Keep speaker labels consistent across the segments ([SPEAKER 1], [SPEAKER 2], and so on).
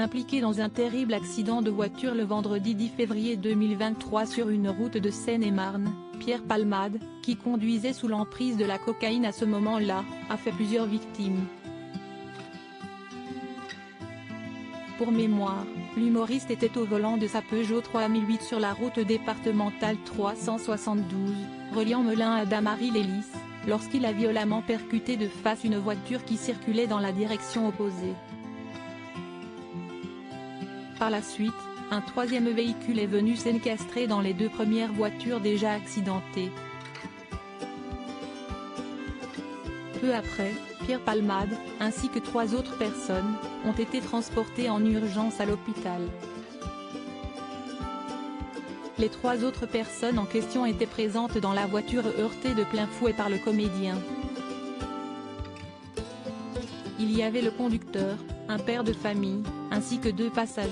[SPEAKER 1] impliqué dans un terrible accident de voiture le vendredi 10 février 2023 sur une route de Seine-et-Marne. Pierre Palmade, qui conduisait sous l'emprise de la cocaïne à ce moment-là, a fait plusieurs victimes. Pour mémoire, l'humoriste était au volant de sa Peugeot 3008 sur la route départementale 372, reliant Melun à Damary-les-Lys, lorsqu'il a violemment percuté de face une voiture qui circulait dans la direction opposée. Par la suite, un troisième véhicule est venu s'encastrer dans les deux premières voitures déjà accidentées. Peu après, Pierre Palmade, ainsi que 3 autres personnes, ont été transportées en urgence à l'hôpital. Les 3 autres personnes en question étaient présentes dans la voiture heurtée de plein fouet par le comédien. Il y avait le conducteur, un père de famille, ainsi que 2 passagers,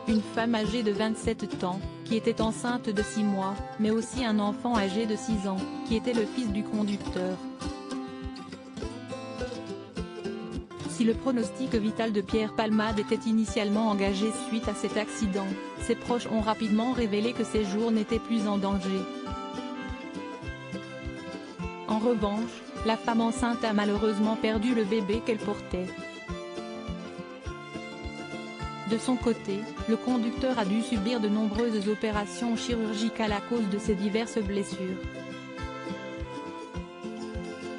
[SPEAKER 1] une femme âgée de 27 ans, qui était enceinte de 6 mois, mais aussi un enfant âgé de 6 ans, qui était le fils du conducteur. Si le pronostic vital de Pierre Palmade était initialement engagé suite à cet accident, ses proches ont rapidement révélé que ses jours n'étaient plus en danger. En revanche, la femme enceinte a malheureusement perdu le bébé qu'elle portait. De son côté, le conducteur a dû subir de nombreuses opérations chirurgicales à cause de ses diverses blessures.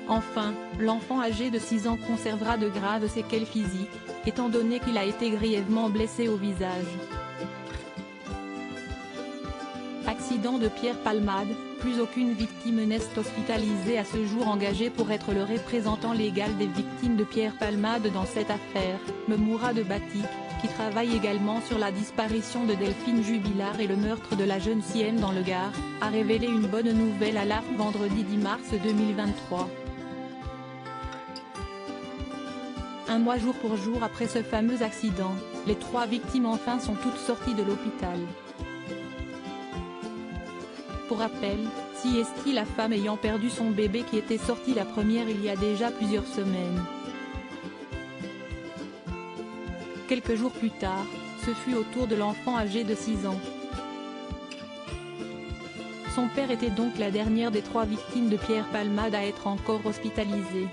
[SPEAKER 1] Enfin, l'enfant âgé de 6 ans conservera de graves séquelles physiques, étant donné qu'il a été grièvement blessé au visage. Accident de Pierre Palmade, plus aucune victime n'est hospitalisée à ce jour. Engagé pour être le représentant légal des victimes de Pierre Palmade dans cette affaire, Mourad Batik, qui travaille également sur la disparition de Delphine Jubilard et le meurtre de la jeune Sienne dans le Gard, a révélé une bonne nouvelle à l'ARC vendredi 10 mars 2023. Un mois jour pour jour après ce fameux accident, les 3 victimes enfin sont toutes sorties de l'hôpital. Pour rappel, Siesti, la femme ayant perdu son bébé qui était sortie la première il y a déjà plusieurs semaines. Quelques jours plus tard, ce fut au tour de l'enfant âgé de 6 ans. Son père était donc la dernière des 3 victimes de Pierre Palmade à être encore hospitalisée.